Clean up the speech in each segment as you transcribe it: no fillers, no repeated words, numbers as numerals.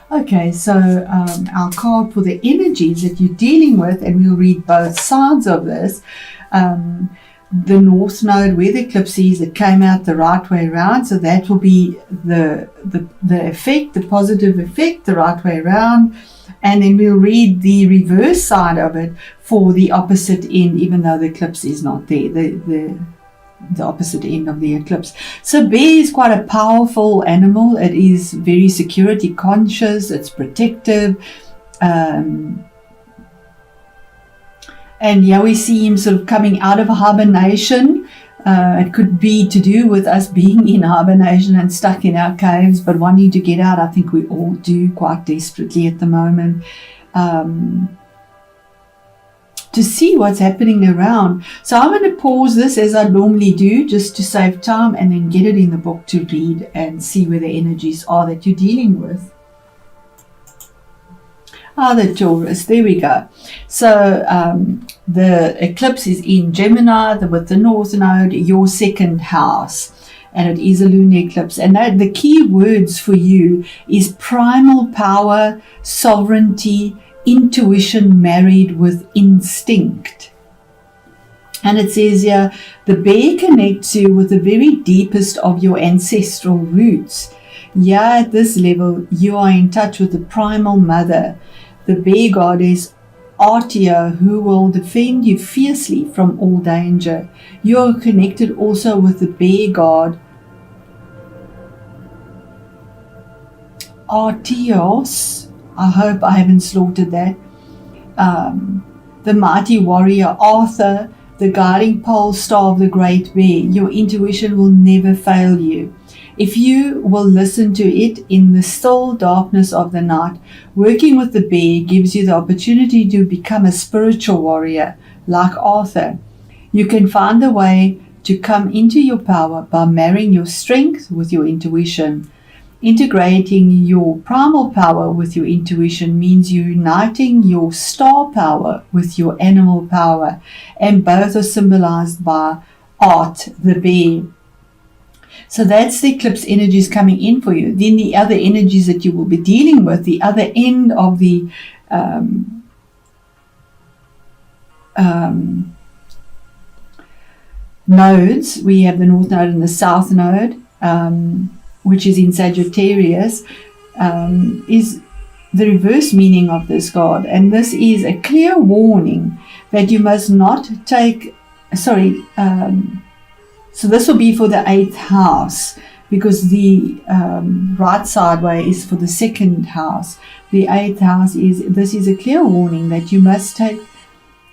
Okay, so our card for the energies that you're dealing with, and we'll read both sides of this. The North Node, where the eclipse is, it came out the right way around, so that will be the effect, the positive effect, the right way around. And then we'll read the reverse side of it for the opposite end, even though the eclipse is not there, the opposite end of the eclipse. So bear is quite a powerful animal. It is very security conscious, it's protective. And yeah, we see him sort of coming out of hibernation. It could be to do with us being in hibernation and stuck in our caves, but wanting to get out. I think we all do quite desperately at the moment, to see what's happening around. So I'm going to pause this as I normally do, just to save time, and then get it in the book to read and see where the energies are that you're dealing with. The Taurus, there we go. So the eclipse is in Gemini with the North Node, your second house, and it is a lunar eclipse. And the key words for you is primal power, sovereignty, intuition married with instinct. And it says here, the bear connects you with the very deepest of your ancestral roots. Yeah, at this level, you are in touch with the primal mother, the bear goddess Artia, who will defend you fiercely from all danger. You are connected also with the bear god Artios. I hope I haven't slaughtered that. The mighty warrior Arthur, the guiding pole star of the great bear. Your intuition will never fail you. If you will listen to it in the still darkness of the night, working with the bear gives you the opportunity to become a spiritual warrior like Arthur. You can find a way to come into your power by marrying your strength with your intuition. Integrating your primal power with your intuition means uniting your star power with your animal power, and both are symbolized by Art, the bear. So that's the eclipse energies coming in for you. Then the other energies that you will be dealing with, the other end of the nodes, we have the North Node and the South Node, which is in Sagittarius, is the reverse meaning of this card. And this is a clear warning that you must not take, so this will be for the 8th house, because the right sideway is for the 2nd house. The 8th house this is a clear warning that you must take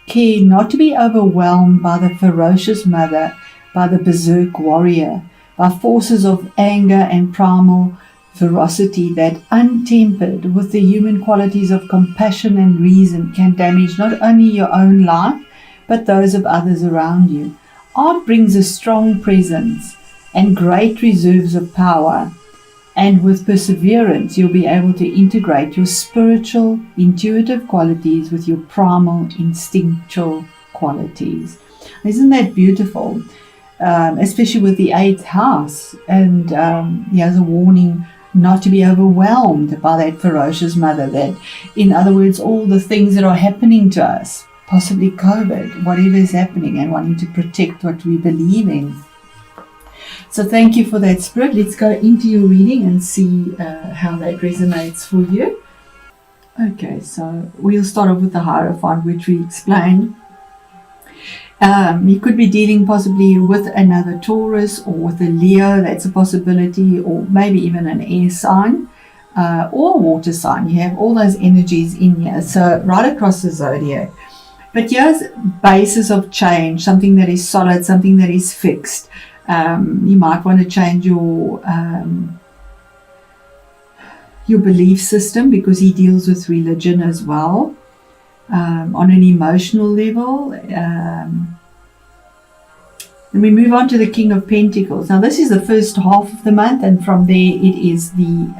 care not to be overwhelmed by the ferocious mother, by the berserk warrior, by forces of anger and primal ferocity that, untempered with the human qualities of compassion and reason, can damage not only your own life, but those of others around you. Art brings a strong presence and great reserves of power, and with perseverance you'll be able to integrate your spiritual, intuitive qualities with your primal, instinctual qualities. Isn't that beautiful? Especially with the 8th house, and the warning not to be overwhelmed by that ferocious mother, that, in other words, all the things that are happening to us, possibly COVID, whatever is happening, and wanting to protect what we believe in. So thank you for that, Spirit. Let's go into your reading and see how that resonates for you. Okay, so we'll start off with the Hierophant, which we explained. You could be dealing possibly with another Taurus or with a Leo, that's a possibility, or maybe even an air sign or a water sign. You have all those energies in here, so right across the zodiac. But here's basis of change, something that is solid, something that is fixed. You might want to change your belief system, because he deals with religion as well, on an emotional level. Then we move on to the King of Pentacles. Now this is the first half of the month, and from there it is the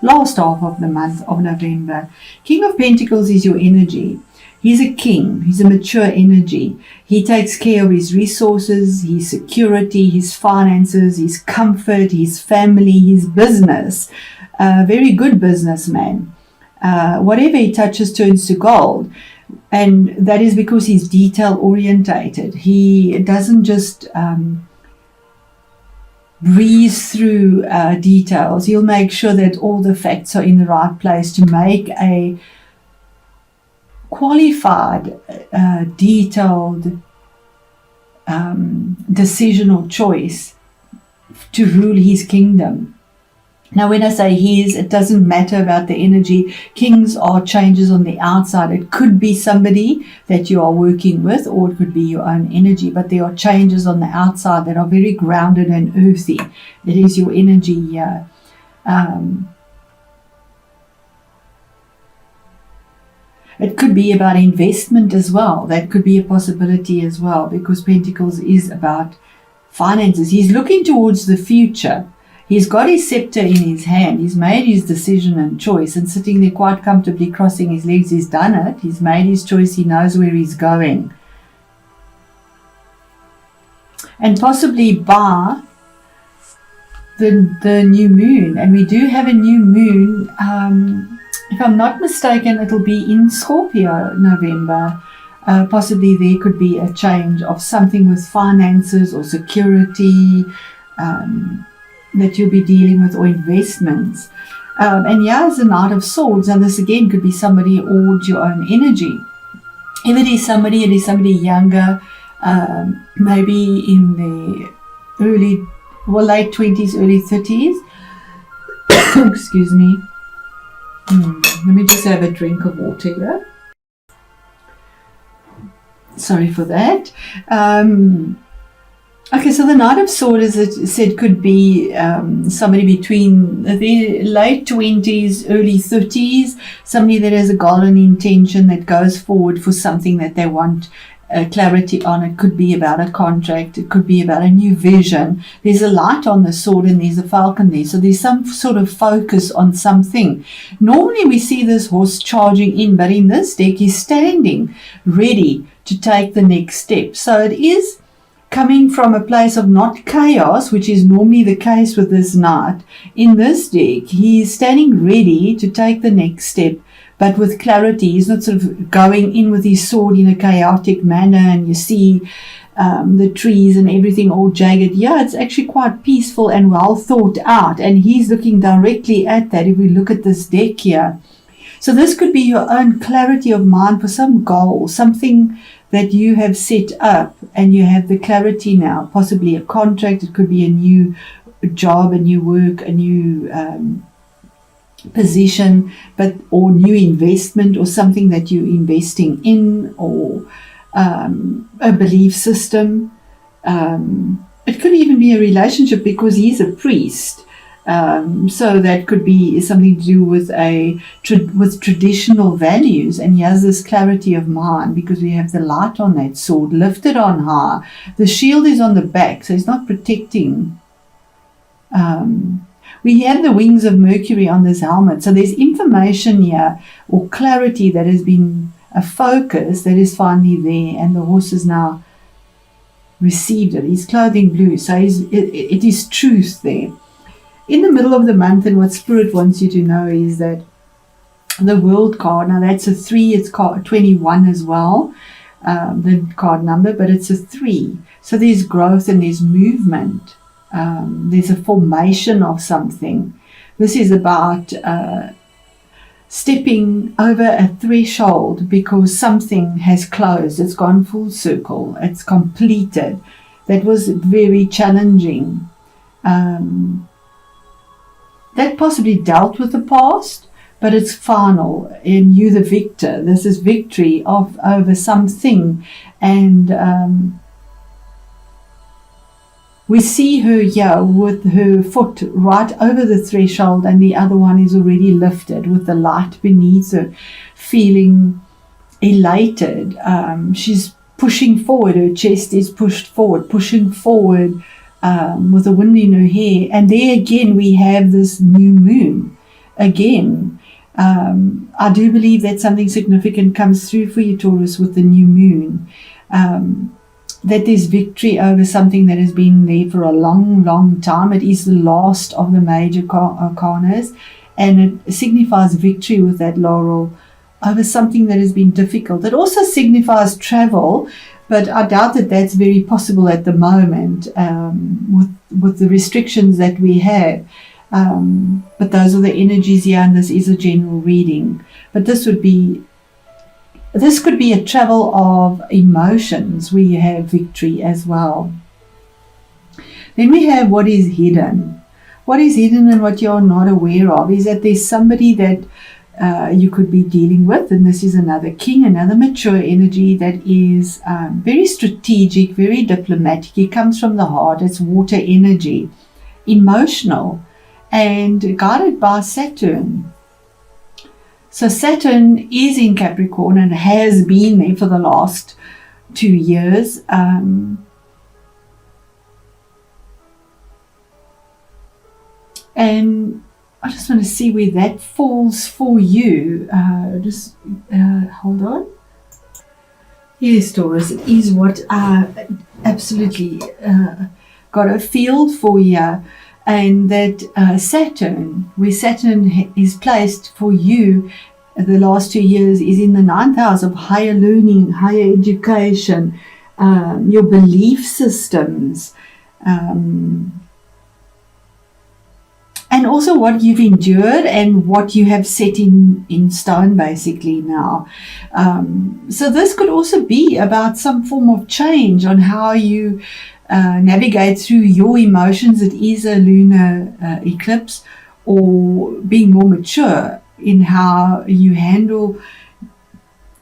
last half of the month of November. King of Pentacles is your energy. He's a king. He's a mature energy. He takes care of his resources, his security, his finances, his comfort, his family, his business. a very good businessman. Whatever he touches turns to gold. And that is because he's detail orientated. He doesn't just breeze through details. He'll make sure that all the facts are in the right place to make a qualified, detailed decision or choice to rule his kingdom. Now, when I say his, it doesn't matter about the energy. Kings are changes on the outside. It could be somebody that you are working with, or it could be your own energy, but there are changes on the outside that are very grounded and earthy. It is your energy here. It could be about investment as well. That could be a possibility as well, because Pentacles is about finances. He's looking towards the future. He's got his scepter in his hand. He's made his decision and choice, and sitting there quite comfortably crossing his legs. He's done it. He's made his choice. He knows where he's going. And possibly by the new moon. And we do have a new moon. If I'm not mistaken, it'll be in Scorpio, November. Possibly there could be a change of something with finances or security, that you'll be dealing with, or investments. And here's the Knight of Swords, and this again could be somebody or your own energy. If it is somebody younger, maybe in the late 20s, early 30s. Excuse me. Let me just have a drink of water here. Sorry for that. Okay, so the Knight of Swords, as I said, could be somebody between the late 20s, early 30s, somebody that has a goal and intention that goes forward for something that they want clarity on. It could be about a contract. It could be about a new vision. There's a light on the sword and there's a falcon there. So there's some sort of focus on something. Normally we see this horse charging in, but in this deck he's standing ready to take the next step. So it is coming from a place of not chaos, which is normally the case with this knight. In this deck, he is standing ready to take the next step, but with clarity. He's not sort of going in with his sword in a chaotic manner, and you see the trees and everything all jagged. Yeah, it's actually quite peaceful and well thought out, and he's looking directly at that if we look at this deck here. So this could be your own clarity of mind for some goal, something that you have set up, and you have the clarity now, possibly a contract. It could be a new job, a new work, a new position, or new investment, or something that you're investing in, or a belief system. It could even be a relationship, because he's a priest. So that could be something to do with with traditional values, and he has this clarity of mind because we have the light on that sword lifted on high. The shield is on the back, so he's not protecting. We have the wings of Mercury on this helmet, so there's information here or clarity that has been a focus that is finally there, and the horse has now received it. He's clothed in blue, so it is truth there. In the middle of the month, and what Spirit wants you to know is that the World card, now that's a 3, it's card 21 as well, the card number, but it's a 3. So there's growth and there's movement. There's a formation of something. This is about stepping over a threshold because something has closed. It's gone full circle. It's completed. That was very challenging. That possibly dealt with the past, but it's final, and you the victor. This is victory over something, and we see her here with her foot right over the threshold, and the other one is already lifted with the light beneath her, feeling elated. She's pushing forward. Her chest is pushed forward, pushing forward. With the wind in her hair, and there again we have this new moon again. I do believe that something significant comes through for you, Taurus, with the new moon, that there's victory over something that has been there for a long time. It is the last of the major arcanas, and it signifies victory with that laurel over something that has been difficult. It also signifies travel, but I doubt that that's very possible at the moment with the restrictions that we have. But those are the energies here, and this is a general reading. But this could be a travel of emotions where you have victory as well. Then we have what is hidden. What is hidden and what you're not aware of is that there's somebody that you could be dealing with, and this is another king, another mature energy that is very strategic, very diplomatic. It comes from the heart. It's water energy, emotional, and guided by Saturn. So Saturn is in Capricorn and has been there for the last 2 years. And I just want to see where that falls for you. Hold on. Yes, Taurus, it is what absolutely got a field for you. And that Saturn, where Saturn is placed for you the last 2 years, is in the 9th house of higher learning, higher education, your belief systems, and also what you've endured and what you have set in stone basically now. So this could also be about some form of change on how you navigate through your emotions. It is a lunar eclipse, or being more mature in how you handle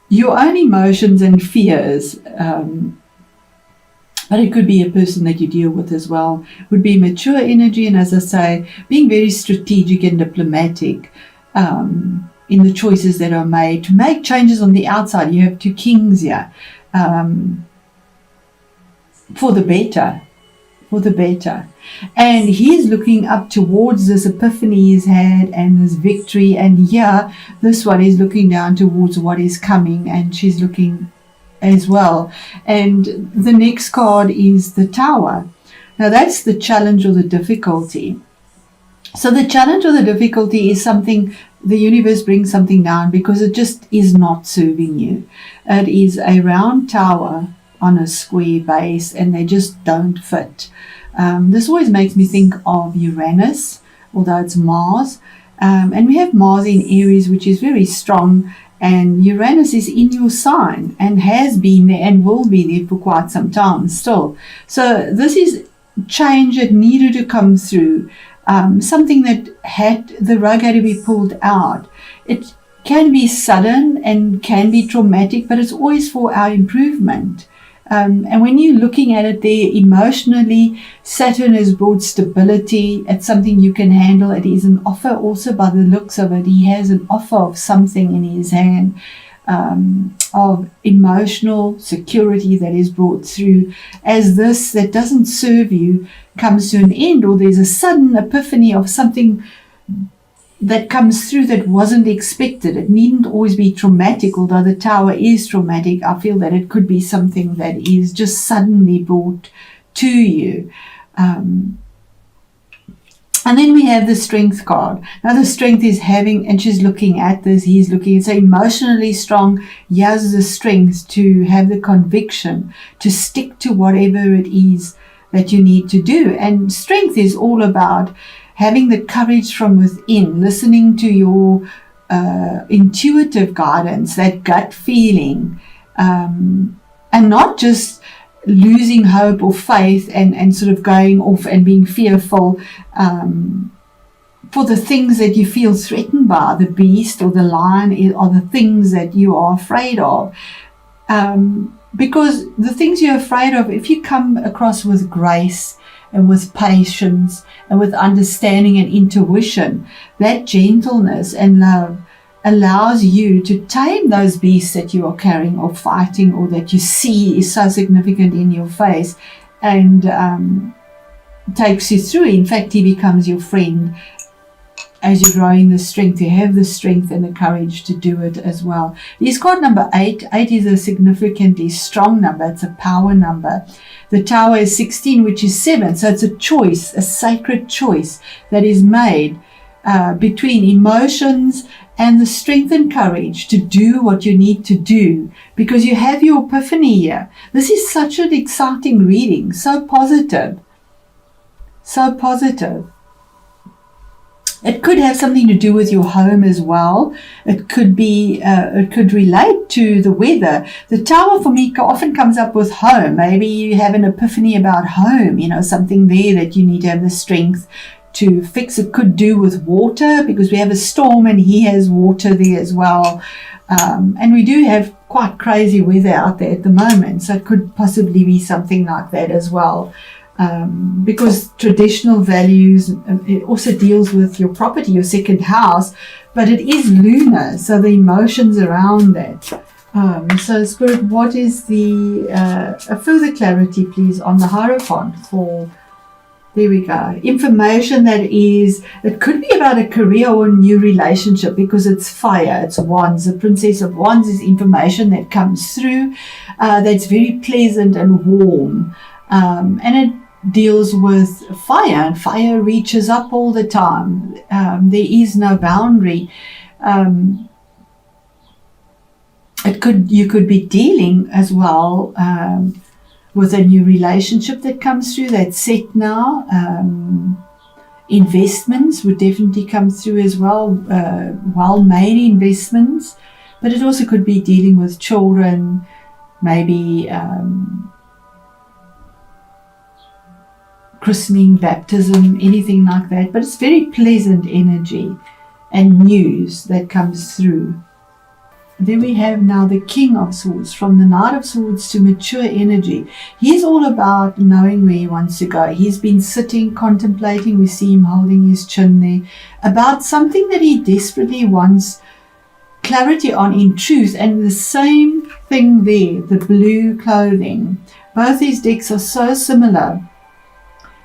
your own emotions and fears. But it could be a person that you deal with as well. It would be mature energy, and as I say, being very strategic and diplomatic in the choices that are made to make changes on the outside. You have 2 kings here. For the better. And he's looking up towards this epiphany he's had and this victory, and this one is looking down towards what is coming, and she's looking as well. And the next card is the Tower. Now that's the challenge or the difficulty. So the challenge or the difficulty is something, the universe brings something down because it just is not serving you. It is a round tower on a square base, and they just don't fit. This always makes me think of Uranus, although it's Mars. And we have Mars in Aries, which is very strong, and Uranus is in your sign and has been there and will be there for quite some time still. So this is change that needed to come through, something that the rug had to be pulled out. It can be sudden and can be traumatic, but it's always for our improvement. And when you're looking at it there emotionally, Saturn has brought stability. It's something you can handle. It is an offer also by the looks of it. He has an offer of something in his hand, of emotional security that is brought through as this that doesn't serve you comes to an end, or there's a sudden epiphany of something that comes through that wasn't expected. It needn't always be traumatic, although the Tower is traumatic. I feel that it could be something that is just suddenly brought to you. And then we have the Strength card. Now the Strength is having, and she's looking at this, he's looking, so emotionally strong. He has the strength to have the conviction to stick to whatever it is that you need to do. And strength is all about having the courage from within, listening to your intuitive guidance, that gut feeling, and not just losing hope or faith and sort of going off and being fearful for the things that you feel threatened by, the beast or the lion are the things that you are afraid of. Because the things you're afraid of, if you come across with grace and with patience and with understanding and intuition, that gentleness and love allows you to tame those beasts that you are carrying or fighting, or that you see is so significant in your face, and takes you through. In fact, he becomes your friend as you're growing the strength. You have the strength and the courage to do it as well. This card number 8. 8 is a significantly strong number. It's a power number. The Tower is 16, which is 7. So it's a choice, a sacred choice that is made between emotions and the strength and courage to do what you need to do, because you have your epiphany here. This is such an exciting reading, so positive. So positive. It could have something to do with your home as well. It could be, it could relate to the weather. The Tower for me often comes up with home. Maybe you have an epiphany about home, something there that you need to have the strength to fix. It could do with water, because we have a storm and he has water there as well. And we do have quite crazy weather out there at the moment. So it could possibly be something like that as well. Because traditional values, it also deals with your property, your second house, but it is lunar, so the emotions around that. So Spirit, what is the a further clarity please on the Hierophant for, there we go, information that is, it could be about a career or a new relationship, because it's fire, it's wands. The Princess of Wands is information that comes through that's very pleasant and warm, and it deals with fire, and fire reaches up all the time. There is no boundary. You could be dealing as well with a new relationship that comes through, that's set now. Investments would definitely come through as well, well-made investments, but it also could be dealing with children, maybe christening, baptism, anything like that. But it's very pleasant energy and news that comes through. Then we have now the King of Swords, from the Knight of Swords to mature energy. He's all about knowing where he wants to go. He's been sitting, contemplating. We see him holding his chin there, about something that he desperately wants clarity on in truth. And the same thing there, the blue clothing. Both these decks are so similar.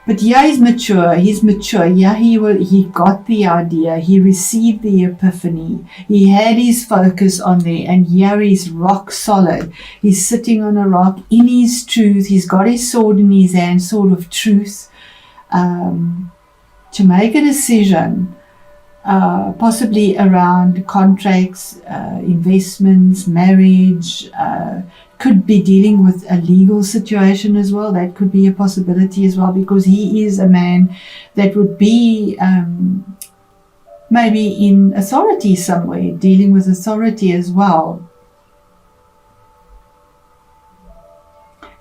But yeah, he's mature. Yeah, he got the idea. He received the epiphany. He had his focus on there, and here he's rock solid. He's sitting on a rock in his truth. He's got his sword in his hand, sword of truth, to make a decision, possibly around contracts, investments, marriage, could be dealing with a legal situation as well. That could be a possibility as well, because he is a man that would be maybe in authority somewhere, dealing with authority as well.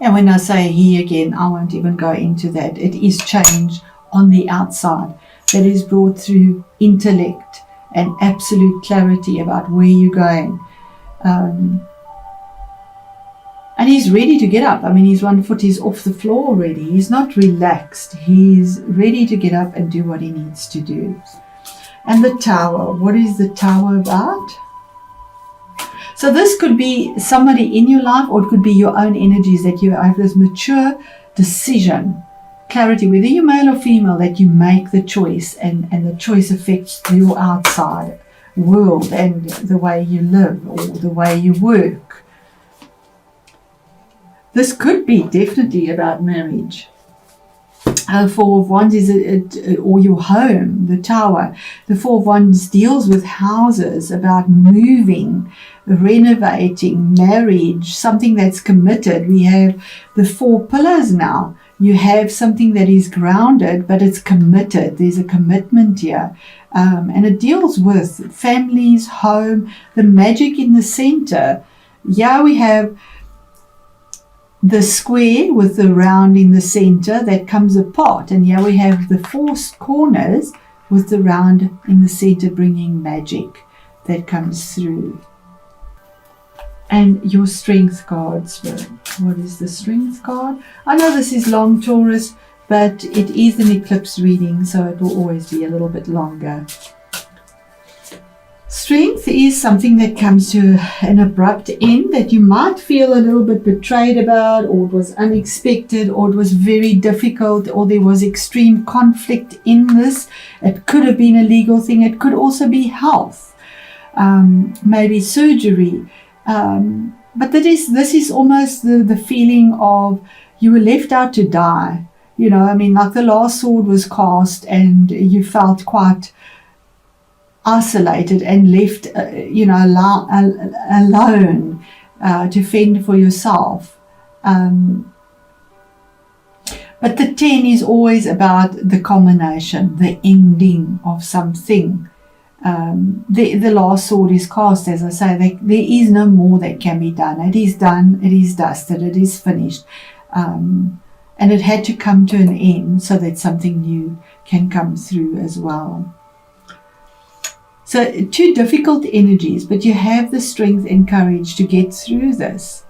And when I say he again, I won't even go into that. It is change on the outside that is brought through intellect and absolute clarity about where you're going. And he's ready to get up. I mean, his one foot is off the floor already. He's not relaxed. He's ready to get up and do what he needs to do. And the Tower. What is the Tower about? So this could be somebody in your life, or it could be your own energies, that you have this mature decision, clarity, whether you're male or female, that you make the choice, and the choice affects your outside world and the way you live or the way you work. This could be definitely about marriage. Four of Wands is or your home, the Tower. The Four of Wands deals with houses, about moving, renovating, marriage, something that's committed. We have the four pillars now. You have something that is grounded, but it's committed. There's a commitment here. And it deals with families, home, the magic in the center. Yeah, we have the square with the round in the center that comes apart, and here we have the four corners with the round in the center, bringing magic that comes through. And your strength card, Spirit. What is the strength card? I know this is long, Taurus, but it is an eclipse reading, so it will always be a little bit longer. Strength is something that comes to an abrupt end, that you might feel a little bit betrayed about, or it was unexpected, or it was very difficult, or there was extreme conflict in this. It could have been a legal thing. It could also be health, maybe surgery. But this is almost the feeling of you were left out to die. You know, I mean, like the last sword was cast and you felt quite isolated and left, alone to fend for yourself. But the 10 is always about the culmination, the ending of something. The last sword is cast, as I say. There is no more that can be done. It is done, it is dusted, it is finished. And it had to come to an end so that something new can come through as well. So 2 difficult energies, but you have the strength and courage to get through this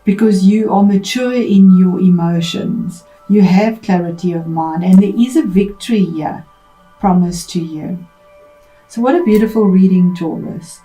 because you are mature in your emotions. You have clarity of mind, and there is a victory here promised to you. So what a beautiful reading, Taurus.